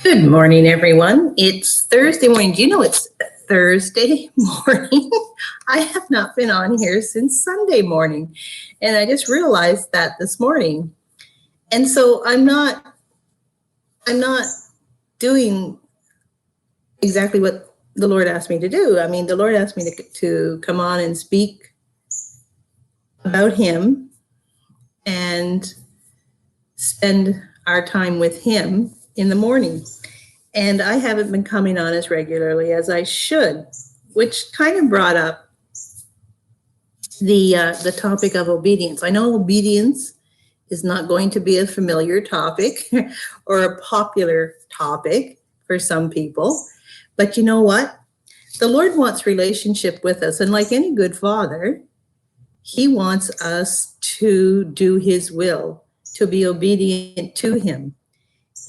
Good morning, everyone. It's Thursday morning. Do you know it's Thursday morning? I have not been on here since Sunday morning, and I just realized that this morning. And so I'm not doing exactly what the Lord asked me to do. I mean, the Lord asked me to come on and speak about Him and spend our time with Him in the morning. And I haven't been coming on as regularly as I should, which kind of brought up the topic of obedience. I know obedience is not going to be a familiar topic or a popular topic for some people, but you know what? The Lord wants relationship with us, and like any good father, He wants us to do His will, to be obedient to Him.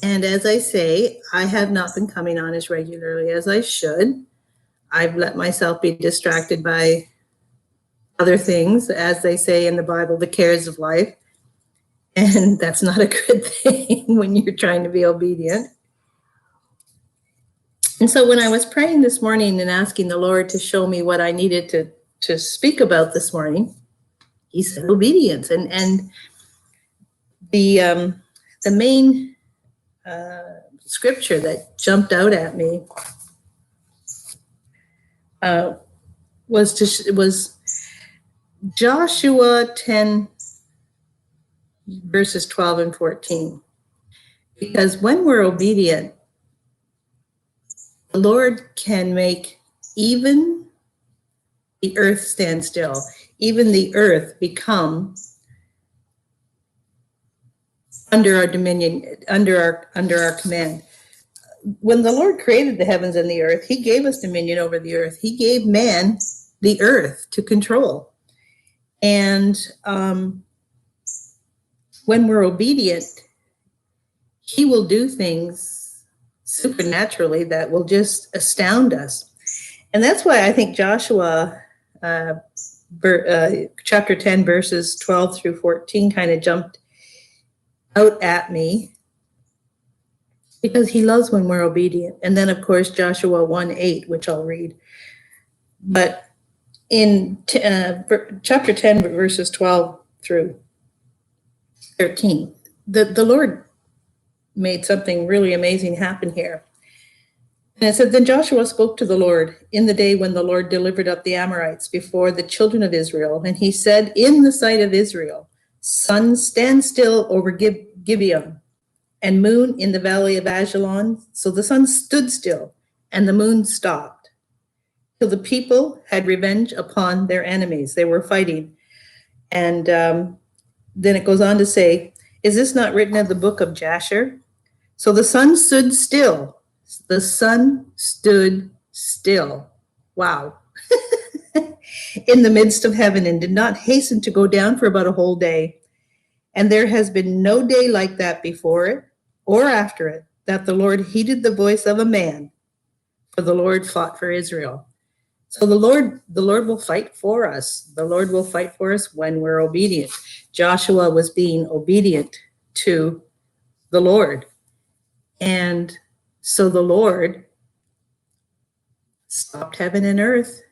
And as I say, I have not been coming on as regularly as I should. I've let myself be distracted by other things, as they say in the Bible, the cares of life. And that's not a good thing when you're trying to be obedient. And so when I was praying this morning and asking the Lord to show me what I needed to speak about this morning, He said obedience. And the main scripture that jumped out at me was Joshua 10 verses 12 and 14. Because when we're obedient, the Lord can make even the earth stand still, even the earth become under our dominion, under our command. When the Lord created the heavens and the earth, He gave us dominion over the earth. He gave man the earth to control. And when we're obedient, He will do things supernaturally that will just astound us. And that's why I think Joshua chapter 10, verses 12 through 14 kind of jumped out at me, because He loves when we're obedient. And then, of course, Joshua 1:8, which I'll read. But in chapter 10, verses 12 through 13, the Lord made something really amazing happen here. And it said, then Joshua spoke to the Lord in the day when the Lord delivered up the Amorites before the children of Israel. And he said, in the sight of Israel, sun, stand still over Gibeon, and moon in the valley of Ajalon. So the sun stood still, and the moon stopped, till the people had revenge upon their enemies. They were fighting. And then it goes on to say, is this not written in the book of Jasher? So the sun stood still. The sun stood still. Wow. In the midst of heaven, and did not hasten to go down for about a whole day. And there has been no day like that before it or after it, that the Lord heeded the voice of a man, for the Lord fought for Israel. So the Lord will fight for us. The Lord will fight for us when we're obedient. Joshua was being obedient to the Lord. And so the Lord stopped heaven and earth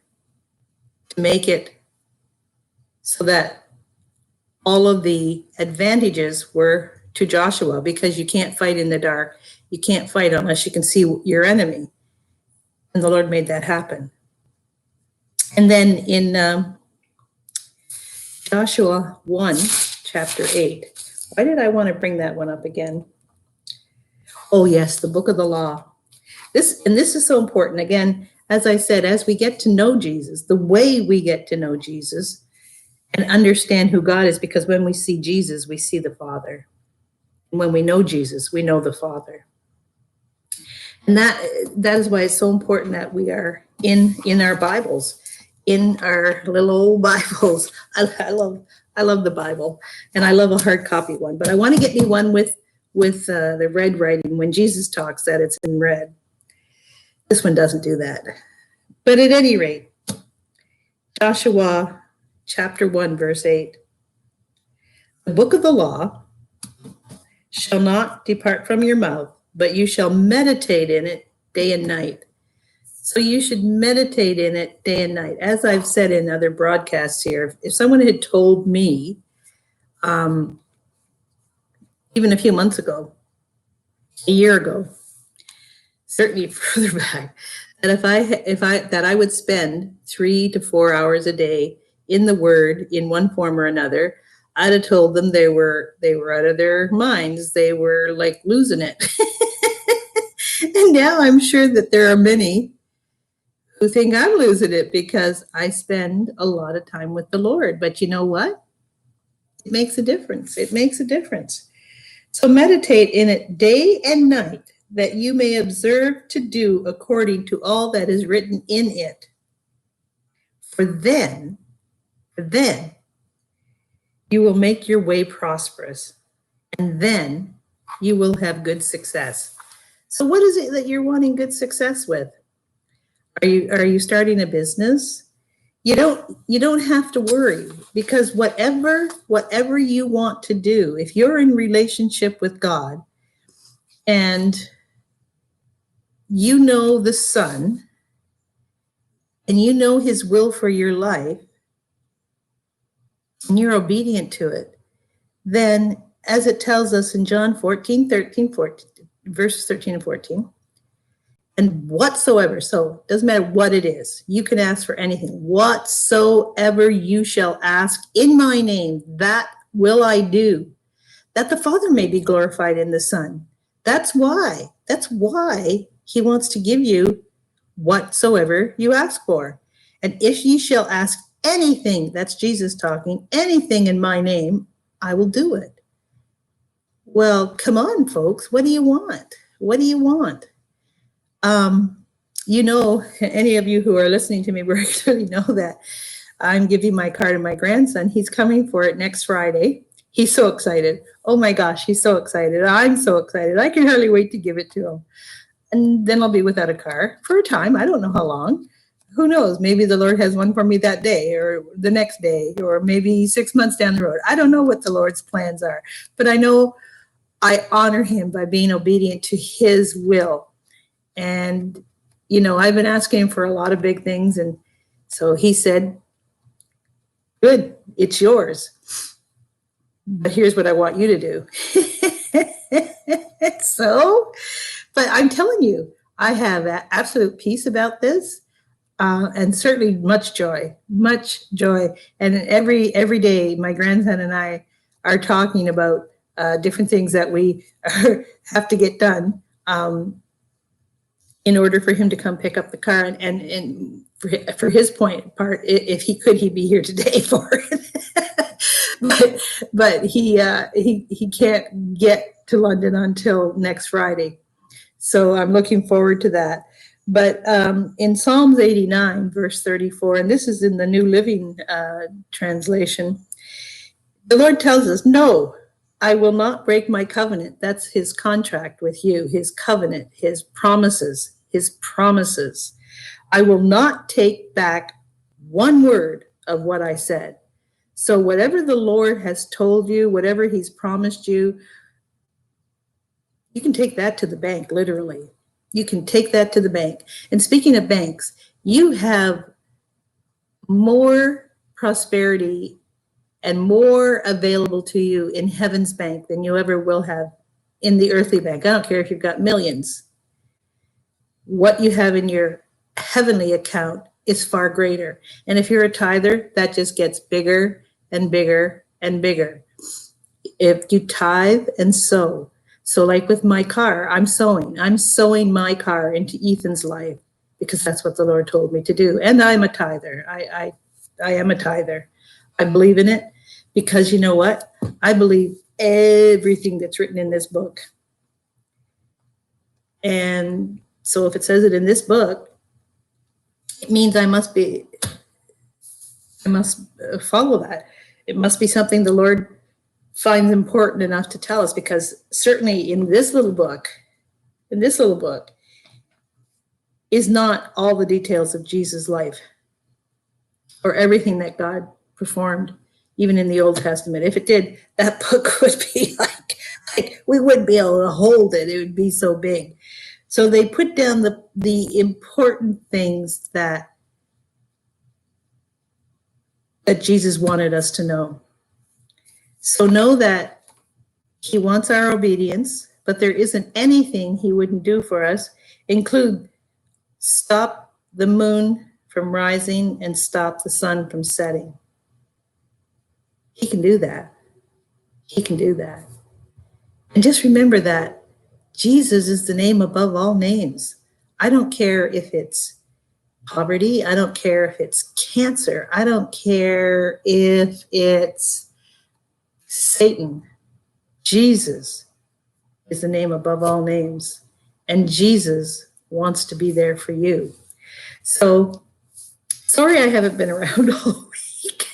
to make it so that all of the advantages were to Joshua, because you can't fight in the dark. You can't fight unless you can see your enemy. And the Lord made that happen. And then in Joshua 1, chapter 8, why did I want to bring that one up again? Oh, yes, the book of the law. This is so important. Again, as I said, as we get to know Jesus, the way we get to know Jesus and understand who God is, because when we see Jesus, we see the Father. And when we know Jesus, we know the Father. And that is why it's so important that we are in our Bibles, in our little old Bibles. I love the Bible, and I love a hard copy one. But I want to get me one with the red writing. When Jesus talks, that it's in red. This one doesn't do that. But at any rate, Joshua chapter 1, verse 8. The book of the law shall not depart from your mouth, but you shall meditate in it day and night. So you should meditate in it day and night. As I've said in other broadcasts here, if someone had told me, even a few months ago, a year ago, certainly further back, that I would spend 3 to 4 hours a day in the Word in one form or another, I'd have told them they were out of their minds. They were like losing it. And now I'm sure that there are many who think I'm losing it because I spend a lot of time with the Lord. But you know what? It makes a difference. It makes a difference. So meditate in it day and night, that you may observe to do according to all that is written in it. For then you will make your way prosperous, and then you will have good success. So what is it that you're wanting good success with? Are you starting a business? You don't have to worry, because whatever you want to do, if you're in relationship with God and you know the Son and you know his will for your life and you're obedient to it, then as it tells us in John 14, verses 13 and 14, and whatsoever, so it doesn't matter what it is, you can ask for anything. Whatsoever you shall ask in my name, that will I do, that the Father may be glorified in the Son. That's why he wants to give you whatsoever you ask for. And if ye shall ask anything, that's Jesus talking, anything in my name, I will do it. Well, come on, folks. What do you want? What do you want? Any of you who are listening to me regularly know that I'm giving my car to my grandson. He's coming for it next Friday. He's so excited. Oh my gosh, he's so excited. I'm so excited. I can hardly wait to give it to him. And then I'll be without a car for a time. I don't know how long. Who knows? Maybe the Lord has one for me that day or the next day, or maybe 6 months down the road. I don't know what the Lord's plans are, but I know I honor him by being obedient to his will. And, I've been asking him for a lot of big things. And so he said, good, it's yours. But here's what I want you to do. But I'm telling you, I have absolute peace about this, and certainly much joy. And every day, my grandson and I are talking about different things that we have to get done in order for him to come pick up the car. And for his part, if he could, he'd be here today for it. but he can't get to London until next Friday. So I'm looking forward to that. But in Psalms 89, verse 34, and this is in the New Living Translation, the Lord tells us, no, I will not break my covenant. That's his contract with you, his covenant, his promises. I will not take back one word of what I said. So whatever the Lord has told you, whatever he's promised you, you can take that to the bank, literally. You can take that to the bank. And speaking of banks, you have more prosperity and more available to you in heaven's bank than you ever will have in the earthly bank. I don't care if you've got millions. What you have in your heavenly account is far greater. And if you're a tither, that just gets bigger and bigger and bigger. If you tithe and sow, so like with my car, I'm sowing my car into Ethan's life because that's what the Lord told me to do. And I'm a tither. I am a tither. I believe in it because you know what? I believe everything that's written in this book. And so if it says it in this book, it means I must follow that. It must be something the Lord finds important enough to tell us, because certainly in this little book is not all the details of Jesus' life or everything that God performed, even in the Old Testament. If it did, that book would be like Like, we wouldn't be able to hold it. It would be so big. So they put down the important things that Jesus wanted us to know. So know that he wants our obedience, but there isn't anything he wouldn't do for us, include stop the moon from rising and stop the sun from setting. He can do that. He can do that. And just remember that Jesus is the name above all names. I don't care if it's poverty. I don't care if it's cancer. I don't care if it's Satan. Jesus is the name above all names. And Jesus wants to be there for you. So, sorry I haven't been around all week.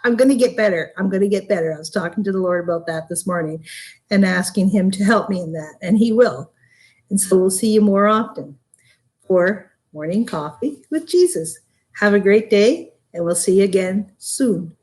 I'm going to get better. I'm going to get better. I was talking to the Lord about that this morning and asking him to help me in that, and he will. And so we'll see you more often for Morning Coffee with Jesus. Have a great day, and we'll see you again soon.